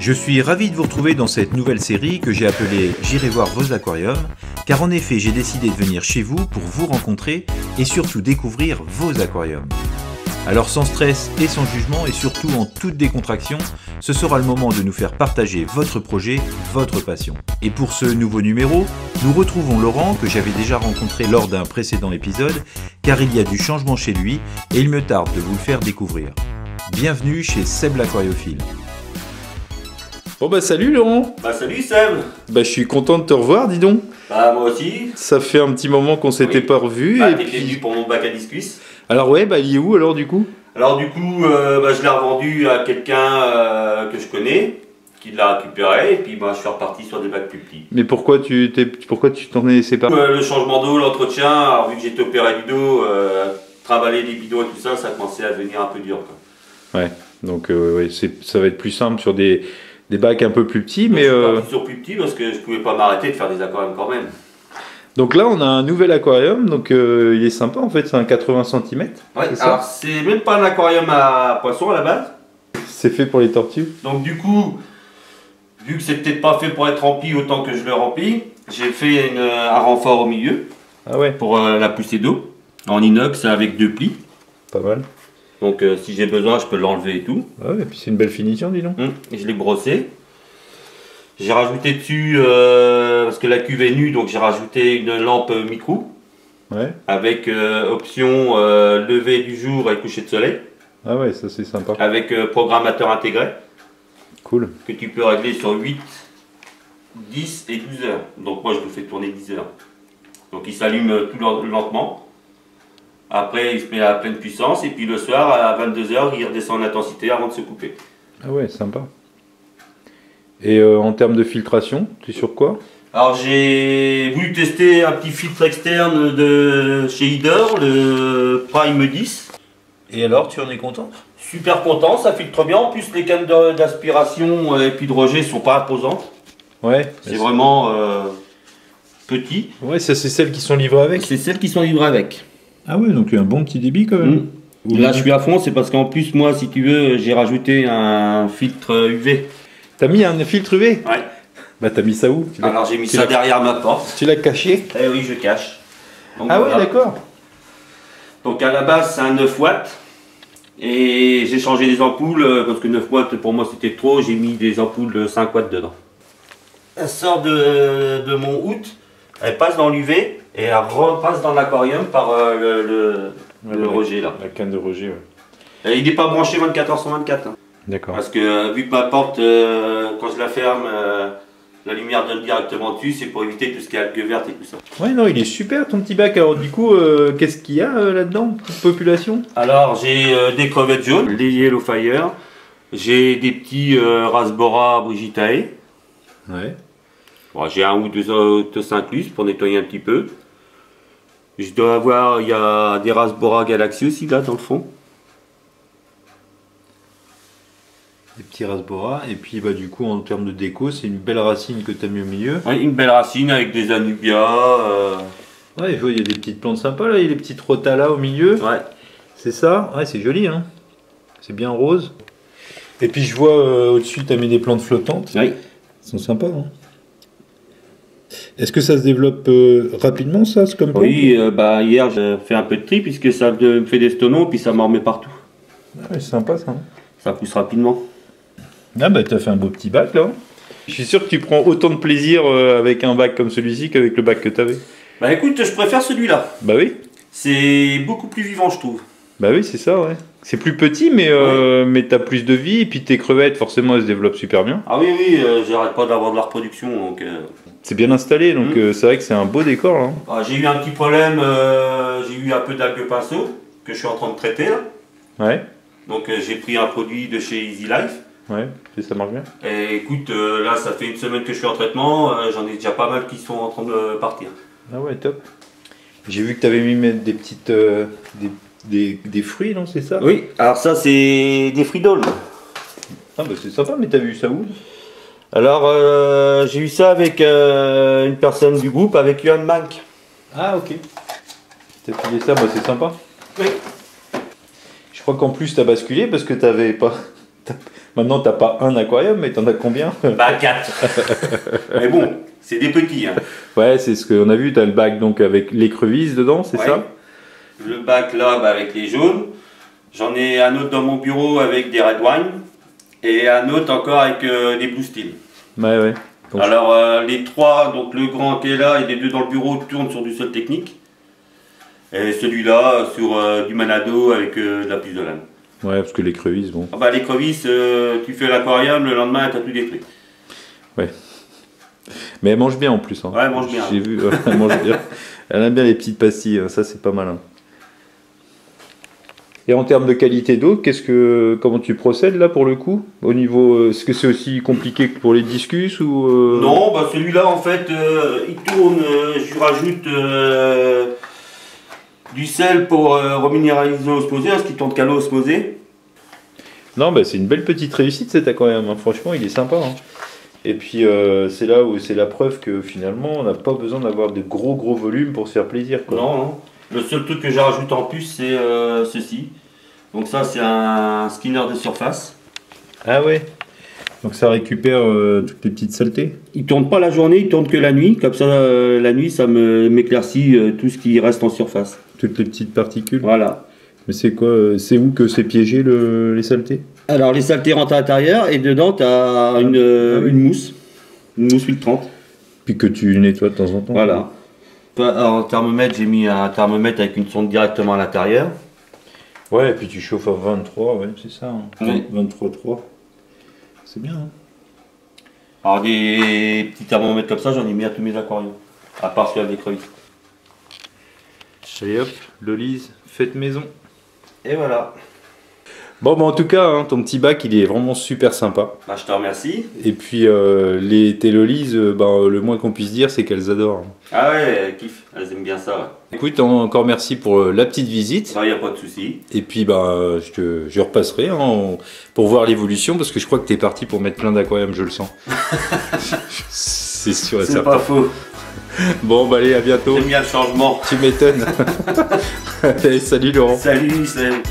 Je suis ravi de vous retrouver dans cette nouvelle série que j'ai appelée « J'irai voir vos aquariums » car en effet j'ai décidé de venir chez vous pour vous rencontrer et surtout découvrir vos aquariums. Alors sans stress et sans jugement et surtout en toute décontraction, ce sera le moment de nous faire partager votre projet, votre passion. Et pour ce nouveau numéro, nous retrouvons Laurent que j'avais déjà rencontré lors d'un précédent épisode car il y a du changement chez lui et il me tarde de vous le faire découvrir. Bienvenue chez Seb l'Aquariophile. Bon bah salut Laurent. Bah salut Seb. Bah je suis content de te revoir, dis donc. Bah moi aussi. Ça fait un petit moment qu'on s'était pas revus. Bah et t'étais venu pour mon bac à discus. Alors ouais, bah il est où alors du coup? Alors du coup, je l'ai revendu à quelqu'un que je connais, qui l'a récupéré, et puis bah, je suis reparti sur des bacs plus petits. Mais pourquoi tu t'en es séparé? Le changement d'eau, l'entretien, alors vu que j'étais opéré du dos, travailler les bidons et tout ça, ça commençait à devenir un peu dur, quoi. Ouais, donc ouais, ça va être plus simple sur des bacs un peu plus petits, mais... Je suis parti sur plus petit parce que je pouvais pas m'arrêter de faire des aquariums quand même. Donc là on a un nouvel aquarium, donc il est sympa en fait, c'est un 80 cm. Ouais, alors c'est même pas un aquarium à poissons à la base. C'est fait pour les tortues. Donc du coup, vu que c'est peut-être pas fait pour être rempli autant que je le remplis, j'ai fait un renfort au milieu. Ah ouais. Pour la poussée d'eau, en inox avec 2 plis. Pas mal. Donc si j'ai besoin, je peux l'enlever et tout. Ah ouais, et puis c'est une belle finition, dis donc. Et je l'ai brossé. J'ai rajouté dessus, parce que la cuve est nue, donc j'ai rajouté une lampe micro. Ouais. Avec option lever du jour et coucher de soleil. Ah ouais, ça c'est sympa. Avec programmateur intégré. Cool. Que tu peux régler sur 8, 10 et 12 heures. Donc moi je le fais tourner 10 heures. Donc il s'allume tout lentement. Après il se met à pleine puissance et puis le soir à 22 heures il redescend en intensité avant de se couper. Ah ouais, sympa. Et en termes de filtration, tu es sur quoi? Alors j'ai voulu tester un petit filtre externe de chez Hidor, le Prime 10. Et alors, tu en es content? Super content, ça filtre bien. En plus les cannes d'aspiration et puis de rejet sont pas imposantes. Ouais. C'est vraiment petit. Ouais, ça c'est celles qui sont livrées avec. C'est celles qui sont livrées avec. Ah ouais, donc un bon petit débit quand même. Là je suis à fond, c'est parce qu'en plus moi si tu veux j'ai rajouté un filtre UV. T'as mis un filtre UV? Ouais. Bah t'as mis ça où? Alors j'ai mis ça derrière ma porte. Tu l'as caché? Eh oui, je cache. Donc, ah voilà. Ouais, d'accord. Donc à la base c'est un 9 watts. Et j'ai changé les ampoules parce que 9 watts pour moi c'était trop, j'ai mis des ampoules de 5 watts dedans. Elle sort de mon hood, elle passe dans l'UV et elle repasse dans l'aquarium par le rejet là. La canne de rejet, ouais. Et il n'est pas branché 24h sur 24. Hein. D'accord. Parce que vu que ma porte, quand je la ferme, la lumière donne directement dessus, c'est pour éviter tout ce qui est algues vertes et tout ça. Ouais, non, il est super ton petit bac. Alors du coup, qu'est-ce qu'il y a là-dedans? Population? Alors j'ai des crevettes jaunes, des Yellow Fire, j'ai des petits Rasbora Brigitae. Ouais. Bon, j'ai un ou deux Autosynclus pour nettoyer un petit peu. Je dois avoir, il y a des Rasbora Galaxy aussi là dans le fond. Des petits rasbora. Et puis bah du coup en termes de déco, c'est une belle racine que tu as mis au milieu. Ouais, une belle racine avec des Anubia. Ouais, il y a des petites plantes sympas là, il y a des petites rotalas au milieu. Ouais. C'est ça? Ouais, c'est joli, hein. C'est bien rose. Et puis je vois au-dessus, tu as mis des plantes flottantes. Oui. Elles sont sympas, hein. Est-ce que ça se développe rapidement, ça, c'est comme plante? Oui, bah hier j'ai fait un peu de tri puisque ça me fait des stonons puis ça m'en remet partout. Ouais, c'est sympa ça. Ça pousse rapidement. Ah bah t'as fait un beau petit bac là. Je suis sûr que tu prends autant de plaisir avec un bac comme celui-ci qu'avec le bac que tu avais. Bah écoute, je préfère celui-là. Bah oui. C'est beaucoup plus vivant je trouve. Bah oui, c'est ça, ouais. C'est plus petit, mais t'as plus de vie, et puis tes crevettes, forcément, elles se développent super bien. Ah oui, j'arrête pas d'avoir de la reproduction donc... C'est bien installé, donc c'est vrai que c'est un beau décor là. Ah, j'ai eu un petit problème, j'ai eu un peu d'algues pinceau que je suis en train de traiter là. Ouais. Donc j'ai pris un produit de chez Easy Life. Ouais, et ça marche bien. Et écoute, là ça fait une semaine que je suis en traitement, j'en ai déjà pas mal qui sont en train de partir. Ah ouais, top. J'ai vu que tu avais mis mettre des petites... des fruits, non, c'est ça? Oui, alors ça c'est des fridoles. Ah bah c'est sympa, mais t'as vu ça où? Alors j'ai eu ça avec une personne du groupe, avec Yohan Mank. Ah ok. T'as filé ça, bah c'est sympa. Oui. Je crois qu'en plus t'as basculé parce que t'avais pas Maintenant, t'as pas un aquarium, mais t'en as combien? Bah 4. Mais bon, c'est des petits. Hein. Ouais, c'est ce qu'on a vu. T'as le bac donc avec l'écrevisse dedans, c'est Ouais. ça? Le bac là, bah, avec les jaunes. J'en ai un autre dans mon bureau avec des red wine. Et un autre encore avec des blue steel. Ouais, ouais. Donc, Alors les 3, donc le grand qui est là et les 2 dans le bureau tournent sur du sol technique. Et celui-là sur du Manado avec de la puce de lame. ouais, parce que l'écrevisse, bon. Ah bah l'écrevisse, tu fais l'aquarium, le lendemain t'as tout détruit. Mais elle mange bien en plus. Hein. Ouais, elle mange bien. J'ai vu, elle mange bien. Elle aime bien les petites pastilles, ça c'est pas malin. Et en termes de qualité d'eau, comment tu procèdes là pour le coup? Au niveau, est-ce que c'est aussi compliqué que pour les discus ou Non, bah celui-là en fait, il tourne, je lui rajoute du sel pour reminéraliser l'osmosé, parce qu'il tourne qu'à l'eau osmosée. Non, bah c'est une belle petite réussite cet aquarium. Hein. Franchement, il est sympa. Hein. Et puis c'est là où c'est la preuve que finalement, on n'a pas besoin d'avoir de gros volumes pour se faire plaisir. Quoi. Non, non. Le seul truc que j'ai rajouté en plus, c'est ceci. Donc ça, c'est un skinner de surface. Ah ouais. Donc ça récupère toutes les petites saletés. Il tourne pas la journée, il tourne que la nuit. Comme ça, la nuit, ça m'éclaircit tout ce qui reste en surface. Toutes les petites particules. Voilà. Mais c'est quoi? C'est où que c'est piégé les saletés? Alors les saletés rentrent à l'intérieur et dedans, tu as une mousse. Une mousse filtrante. Puis que tu nettoies de temps en temps. Voilà. En thermomètre, j'ai mis un thermomètre avec une sonde directement à l'intérieur. Ouais, et puis tu chauffes à 23, ouais, c'est ça. Hein. Oui. 23,3. C'est bien. Hein. Alors des petits thermomètres comme ça, j'en ai mis à tous mes aquariums. À part celui avec l'écrevisse. Allez hop, Lolise, faites maison. Et voilà. Bon, bah en tout cas, hein, ton petit bac, il est vraiment super sympa. Bah, je te remercie. Et puis, tes Lolises, le moins qu'on puisse dire, c'est qu'elles adorent. Ah ouais, elles kiffent. Elles aiment bien ça. Ouais. Écoute, encore merci pour la petite visite. Bah, y a pas de souci. Et puis, je repasserai hein, pour voir l'évolution, parce que je crois que tu es parti pour mettre plein d'aquariums, je le sens. C'est sûr et C'est certain. pas faux. Bon, bah allez, à bientôt. J'aime bien le changement. Tu m'étonnes. Allez, salut Laurent. Salut, salut.